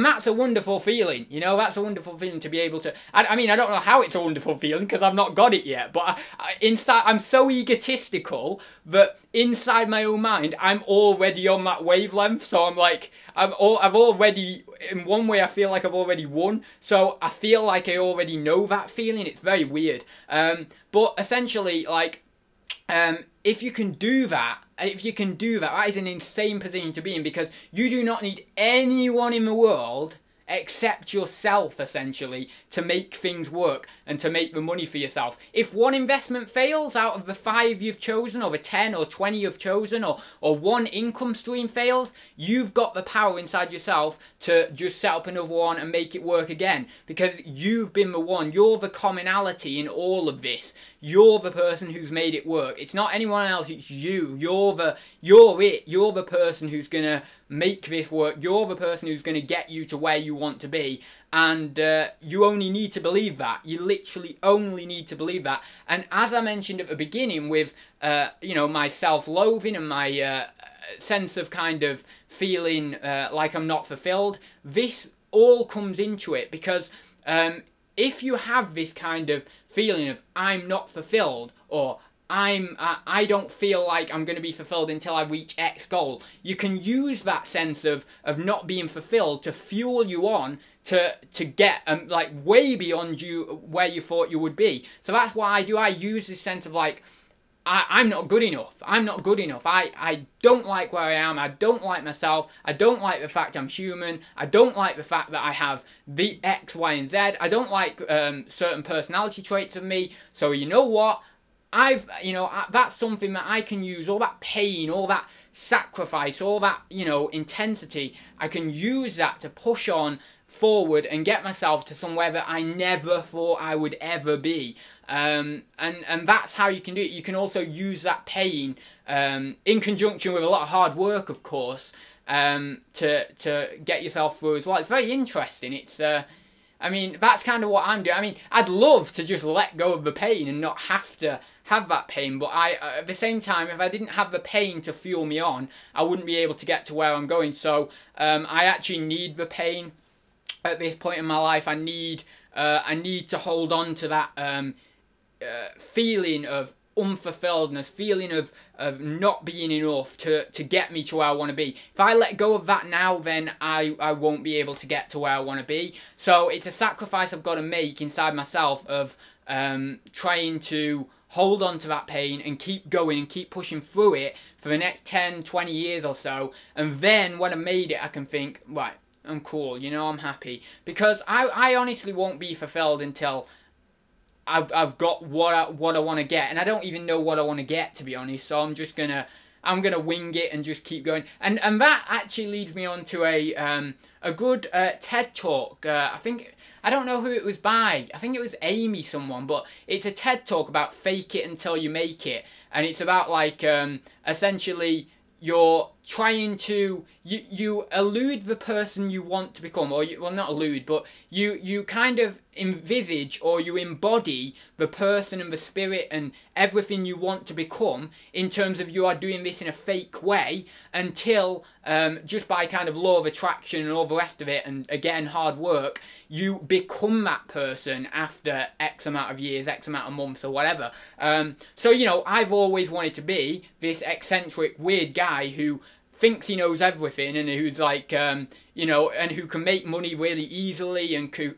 that's a wonderful feeling, you know, that's a wonderful feeling to be able to, I mean, I don't know how it's a wonderful feeling, because I've not got it yet, but inside, I'm so egotistical that inside my own mind, I'm already on that wavelength, so I'm like, I've already, in one way, I feel like I've already won, so I feel like I already know that feeling. It's very weird, but essentially, like, if you can do that, that is an insane position to be in, because you do not need anyone in the world except yourself, essentially, to make things work and to make the money for yourself. If one investment fails out of the 5 you've chosen, or the 10 or 20 you've chosen, or one income stream fails, you've got the power inside yourself to just set up another one and make it work again, because you've been the one. You're the commonality in all of this. You're the person who's made it work. It's not anyone else, it's you. You're it. You're the person who's gonna make this work. You're the person who's gonna get you to where you want to be. And you only need to believe that. You literally only need to believe that. And as I mentioned at the beginning with, you know, my self-loathing and my sense of kind of feeling like I'm not fulfilled, this all comes into it, because if you have this kind of feeling of I'm not fulfilled, or I don't feel like I'm going to be fulfilled until I reach X goal, you can use that sense of not being fulfilled to fuel you on to get like way beyond you where you thought you would be. So that's why I use this sense of like, I'm not good enough. I'm not good enough. I don't like where I am. I don't like myself. I don't like the fact I'm human. I don't like the fact that I have the X, Y, and Z. I don't like certain personality traits of me. So you know what? That's something that I can use, all that pain, all that sacrifice, all that, you know, intensity. I can use that to push on forward and get myself to somewhere that I never thought I would ever be. And that's how you can do it. You can also use that pain in conjunction with a lot of hard work, of course, to get yourself through as well. It's very interesting. It's I mean, that's kind of what I'm doing. I mean, I'd love to just let go of the pain and not have to have that pain, but at the same time, if I didn't have the pain to fuel me on, I wouldn't be able to get to where I'm going. So I actually need the pain at this point in my life. I need to hold on to that feeling of unfulfilledness, feeling of not being enough to get me to where I want to be. If I let go of that now, then I won't be able to get to where I want to be. So it's a sacrifice I've got to make inside myself of trying to hold on to that pain and keep going and keep pushing through it for the next 10, 20 years or so. And then when I made it, I can think, right, I'm cool, you know, I'm happy. Because I honestly won't be fulfilled until I've got what I want to get, and I don't even know what I want to get, to be honest. So I'm gonna wing it and just keep going. And that actually leads me on to a good TED talk. I don't know who it was by. I think it was Amy someone, but it's a TED talk about fake it until you make it, and it's about like essentially you're trying to you elude the person you want to become, or well, not elude, but you kind of envisage or you embody the person and the spirit and everything you want to become, in terms of you are doing this in a fake way until just by kind of law of attraction and all the rest of it, and again hard work, you become that person after X amount of years, X amount of months or whatever. So you know, I've always wanted to be this eccentric weird guy who thinks he knows everything, and who's like, you know, and who can make money really easily, and who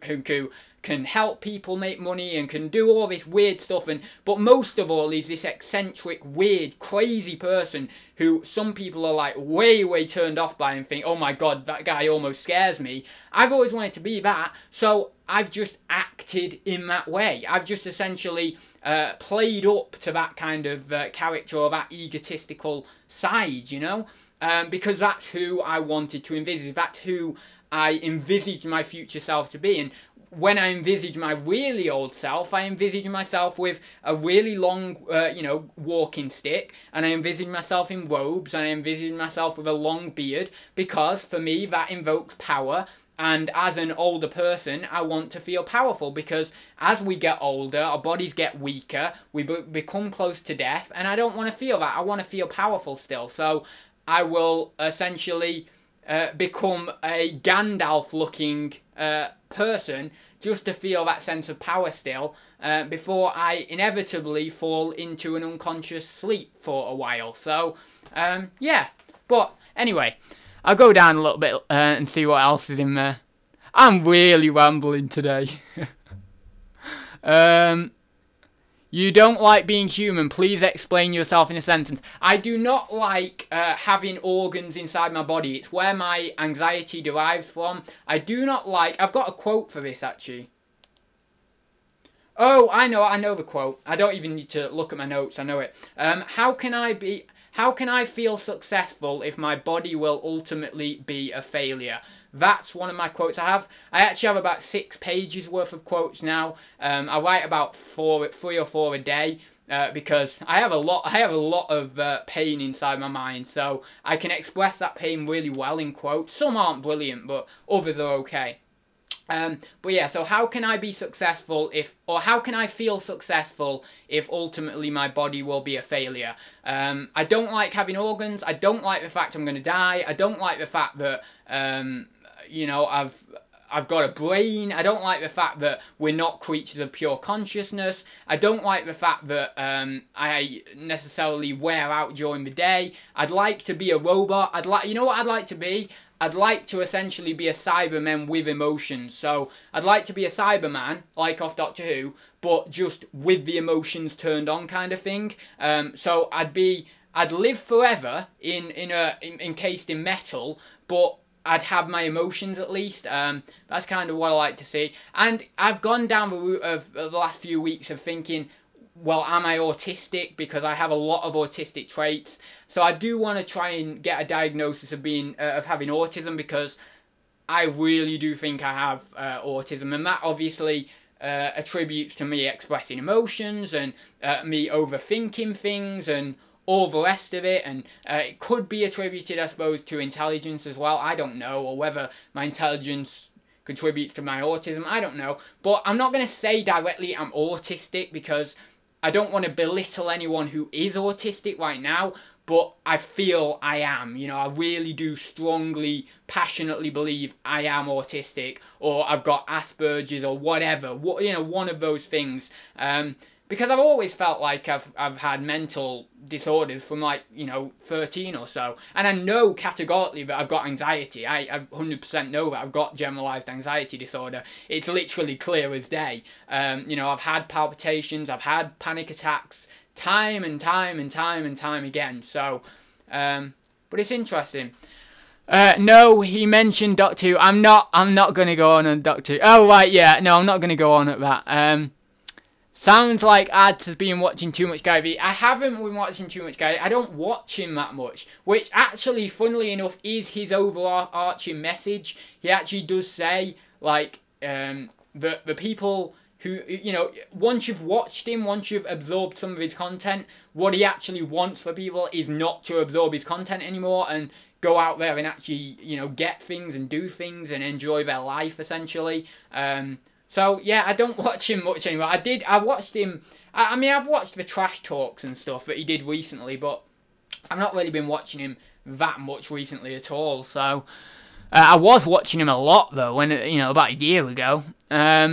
can help people make money, and can do all this weird stuff. But most of all, he's this eccentric, weird, crazy person who some people are like way turned off by and think, oh my god, that guy almost scares me. I've always wanted to be that, so I've just acted in that way. I've just essentially played up to that kind of character, or that egotistical side, you know? Because that's who I wanted to envisage. That's who I envisaged my future self to be. And when I envisage my really old self, I envisage myself with a really long, you know, walking stick, and I envisage myself in robes, and I envisage myself with a long beard, because for me that invokes power, And as an older person, I want to feel powerful, because as we get older, our bodies get weaker, we become close to death, and I don't want to feel that. I want to feel powerful still. So I will essentially become a Gandalf-looking person, just to feel that sense of power still, before I inevitably fall into an unconscious sleep for a while. So, yeah. But anyway, I'll go down a little bit and see what else is in there. I'm really rambling today. You don't like being human. Please explain yourself in a sentence. I do not like having organs inside my body. It's where my anxiety derives from. I do not like... I've got a quote for this, actually. Oh, I know the quote. I don't even need to look at my notes. I know it. How can I feel successful if my body will ultimately be a failure? That's one of my quotes I have. I actually have about 6 pages worth of quotes now. I write about 3 or 4 a day because I have a lot of pain inside my mind, so I can express that pain really well in quotes. Some aren't brilliant, but others are okay. But yeah, so how can I be successful how can I feel successful if ultimately my body will be a failure? I don't like having organs. I don't like the fact I'm going to die. I don't like the fact that, you know, I've got a brain. I don't like the fact that we're not creatures of pure consciousness. I don't like the fact that I necessarily wear out during the day. I'd like to be a robot. You know what I'd like to be? I'd like to essentially be a Cyberman with emotions. So I'd like to be a Cyberman, like off Doctor Who, but just with the emotions turned on kind of thing. So I'd live forever encased in metal, but I'd have my emotions at least. That's kind of what I like to see. And I've gone down the route of the last few weeks of thinking, well, am I autistic? Because I have a lot of autistic traits. So I do want to try and get a diagnosis of having autism, because I really do think I have autism, and that obviously attributes to me expressing emotions and me overthinking things and all the rest of it, and it could be attributed, I suppose, to intelligence as well. I don't know, or whether my intelligence contributes to my autism. I don't know, but I'm not going to say directly I'm autistic, because I don't want to belittle anyone who is autistic right now, but I feel I am. You know, I really do strongly, passionately believe I am autistic, or I've got Asperger's, or whatever. You know, one of those things. Because I've always felt like I've had mental disorders from, like, you know, 13 or so. And I know categorically that I've got anxiety. I 100% know that I've got generalised anxiety disorder. It's literally clear as day. You know, I've had palpitations, I've had panic attacks, time and time again. So, but it's interesting. No, he mentioned Doctor Who. I'm not going to go on Doctor Who. Oh, right, yeah. No, I'm not going to go on at that. Sounds like Ads has been watching too much Guy V. I haven't been watching too much Guy. I don't watch him that much, which actually, funnily enough, is his overarching message. He actually does say, like, the people who, you know, once you've watched him, once you've absorbed some of his content, what he actually wants for people is not to absorb his content anymore and go out there and actually, you know, get things and do things and enjoy their life, essentially. So, yeah, I don't watch him much anymore. I watched him... I mean, I've watched the trash talks and stuff that he did recently, but I've not really been watching him that much recently at all. So, I was watching him a lot, though, when, you know, about a year ago. The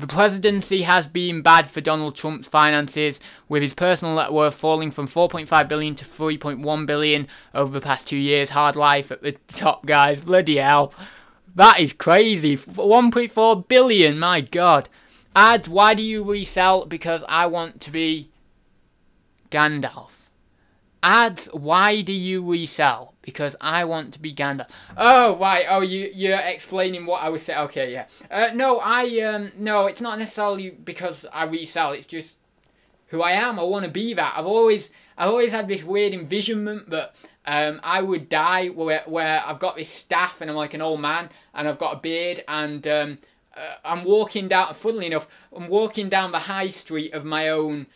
presidency has been bad for Donald Trump's finances, with his personal net worth falling from $4.5 billion to $3.1 billion over the past 2 years. Hard life at the top, guys. Bloody hell. That is crazy. 1.4 billion, my god. Ads, why do you resell? Because I want to be Gandalf. Ads, why do you resell? Because I want to be Gandalf. Oh, right. Oh, you're explaining what I was saying. Okay, yeah. No, it's not necessarily because I resell. It's just who I am. I want to be that. I've always had this weird envisionment that I would die where I've got this staff and I'm like an old man and I've got a beard and I'm walking down, funnily enough, I'm walking down the high street of my own,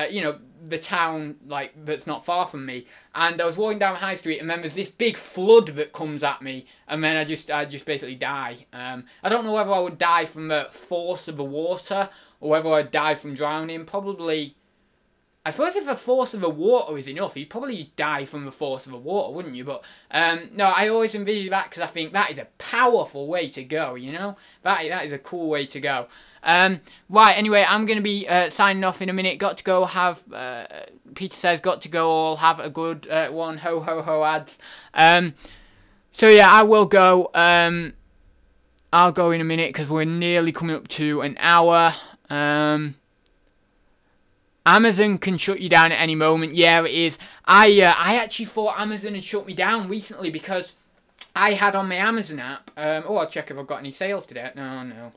you know, the town, like, that's not far from me, and I was walking down the high street, and then there's this big flood that comes at me, and then I just basically die. I don't know whether I would die from the force of the water, or whether I'd die from drowning. Probably, I suppose if the force of the water is enough, you'd probably die from the force of the water, wouldn't you? But, no, I always envision that, because I think that is a powerful way to go, you know? That is a cool way to go. Right, anyway, I'm going to be signing off in a minute. Got to go have, Peter says, got to go all have a good one. Ho, ho, ho, ads. So, yeah, I will go. I'll go in a minute, because we're nearly coming up to an hour. Amazon can shut you down at any moment. Yeah, it is. I actually thought Amazon had shut me down recently, because I had on my Amazon app. Oh, I'll check if I've got any sales today. No.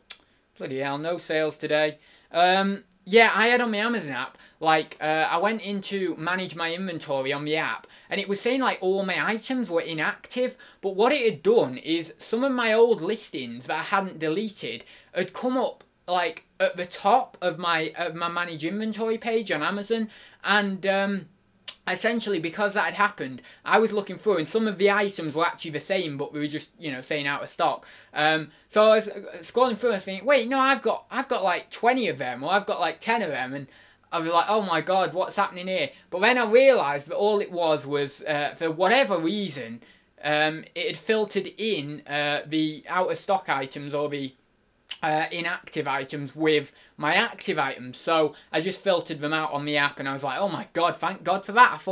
Bloody hell, no sales today. Yeah, I had on my Amazon app, like, I went in to manage my inventory on the app, and it was saying, like, all my items were inactive, but what it had done is some of my old listings that I hadn't deleted had come up, like, at the top of my manage inventory page on Amazon, and, essentially, because that had happened, I was looking through, and some of the items were actually the same, but we were just, you know, saying out of stock. So I was scrolling through, and I was thinking, wait, no, I've got like 20 of them, or I've got like 10 of them, and I was like, oh my god, what's happening here? But then I realised that all it was, for whatever reason, it had filtered in the out of stock items, or the inactive items with my active items, so I just filtered them out on the app, and I was like, oh my god, thank god for that.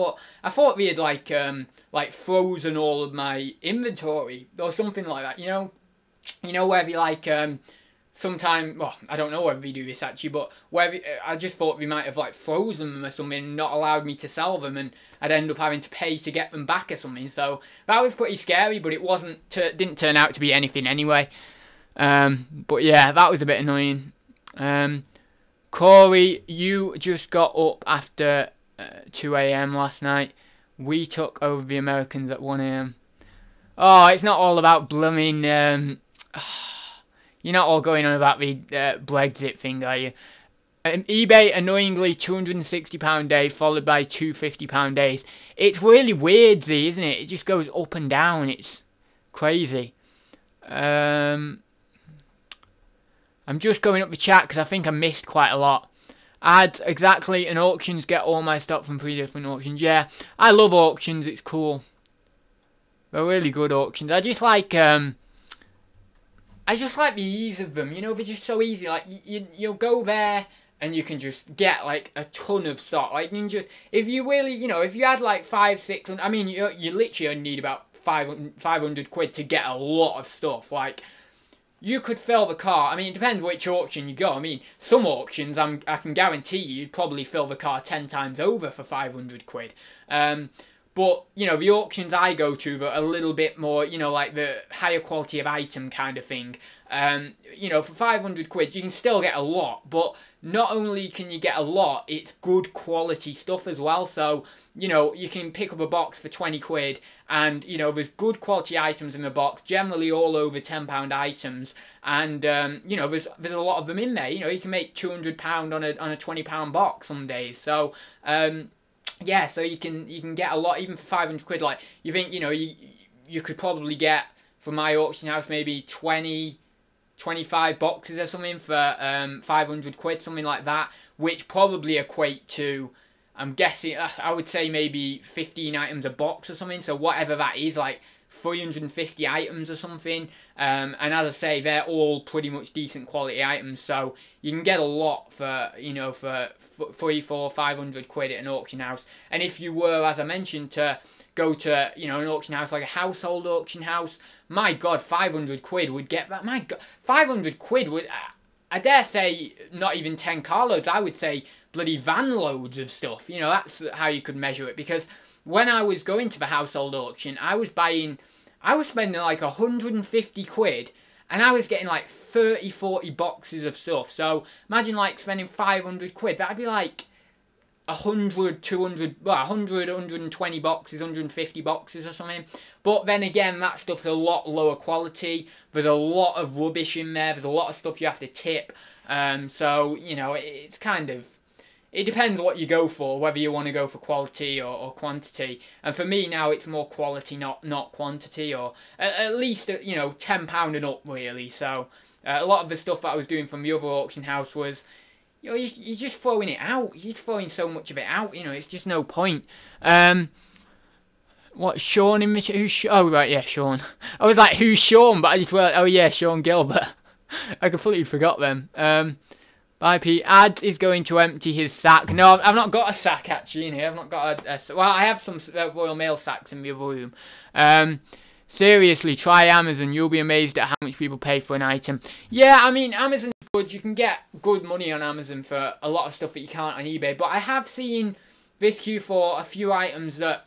I thought we had like frozen all of my inventory or something like that, you know where we like sometime, well, I don't know whether we do this actually, but I just thought we might have like frozen them or something and not allowed me to sell them, and I'd end up having to pay to get them back or something. So that was pretty scary, but it didn't turn out to be anything anyway. But yeah, that was a bit annoying. Corey, you just got up after 2 AM last night. We took over the Americans at 1 AM. Oh, it's not all about blooming, you're not all going on about the Brexit thing, are you? eBay, annoyingly, £260 day, followed by £250 days. It's really weird, isn't it? It just goes up and down. It's crazy. I'm just going up the chat because I think I missed quite a lot. Ads, exactly, and auctions, get all my stock from 3 different auctions. Yeah, I love auctions, it's cool. They're really good auctions. I just like the ease of them, you know, they're just so easy. Like, you'll go there and you can just get, like, a ton of stock. Like, you can just, if you really, you know, if you had, like, 500-600, I mean, you literally only need about 500 quid to get a lot of stuff. Like, you could fill the car. I mean, it depends which auction you go. I mean, some auctions, I can guarantee you'd probably fill the car 10 times over for 500 quid. But, you know, the auctions I go to that are a little bit more, you know, like the higher quality of item kind of thing. You know, for 500 quid, you can still get a lot. But not only can you get a lot, it's good quality stuff as well. So, you know, you can pick up a box for 20 quid and, you know, there's good quality items in the box, generally all over £10 items. And, you know, there's a lot of them in there. You know, you can make £200 on a £20 box some days. So, yeah, so you can get a lot, even for 500 quid. Like, you think, you know, you could probably get, from my auction house, maybe 25 boxes or something for 500 quid, something like that, which probably equate to, I'm guessing, I would say maybe 15 items a box or something, so whatever that is, like 350 items or something, and as I say, they're all pretty much decent quality items, so you can get a lot for, you know, for 300, 400, 500 quid at an auction house. And if you were, as I mentioned, to go to, you know, an auction house like a household auction house, my god, 500 quid would get that. My god, 500 quid would, I dare say, not even 10 carloads, I would say bloody van loads of stuff. You know, that's how you could measure it. Because when I was going to the household auction, I was spending like 150 quid, and I was getting like 30, 40 boxes of stuff. So imagine like spending 500 quid. That'd be like, 100, 200, well, 100, 120 boxes, 150 boxes or something. But then again, that stuff's a lot lower quality. There's a lot of rubbish in there. There's a lot of stuff you have to tip. So, you know, it's kind of... It depends what you go for, whether you want to go for quality or quantity. And for me now, it's more quality, not quantity, or at least, you know, £10 and up, really. So, a lot of the stuff that I was doing from the other auction house was, you know, you're just throwing it out. You're just throwing so much of it out, you know, it's just no point. What, Sean in the... oh, right, yeah, Sean. I was like, who's Sean? But I just went, oh, yeah, Sean Gilbert. I completely forgot them. Bye, Pete. Ads is going to empty his sack. No, I've not got a sack, actually, in here. I've not got a well, I have some Royal Mail sacks in the other room. Seriously, try Amazon. You'll be amazed at how much people pay for an item. Yeah, I mean, Amazon's good. You can get good money on Amazon for a lot of stuff that you can't on eBay. But I have seen this Q4 a few items that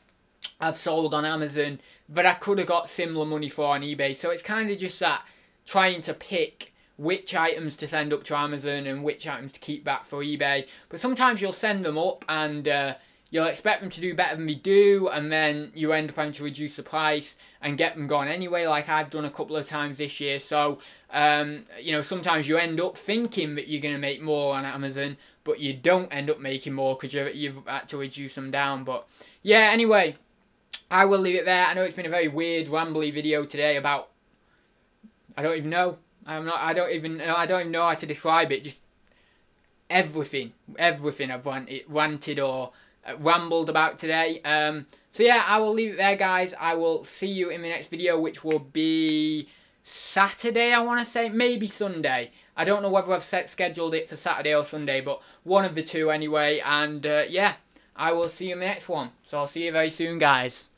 I've sold on Amazon that I could have got similar money for on eBay. So it's kind of just that trying to pick which items to send up to Amazon and which items to keep back for eBay. But sometimes you'll send them up and you'll expect them to do better than they do, and then you end up having to reduce the price and get them gone anyway, like I've done a couple of times this year. So, you know, sometimes you end up thinking that you're going to make more on Amazon, but you don't end up making more because you've had to reduce them down. But yeah, anyway, I will leave it there. I know it's been a very weird, rambly video today about, I don't even know. I don't even know how to describe it. Just everything I've ranted or rambled about today. So yeah, I will leave it there, guys. I will see you in the next video, which will be Saturday, I want to say, maybe Sunday. I don't know whether I've scheduled it for Saturday or Sunday, but one of the two anyway. And yeah, I will see you in the next one. So I'll see you very soon, guys.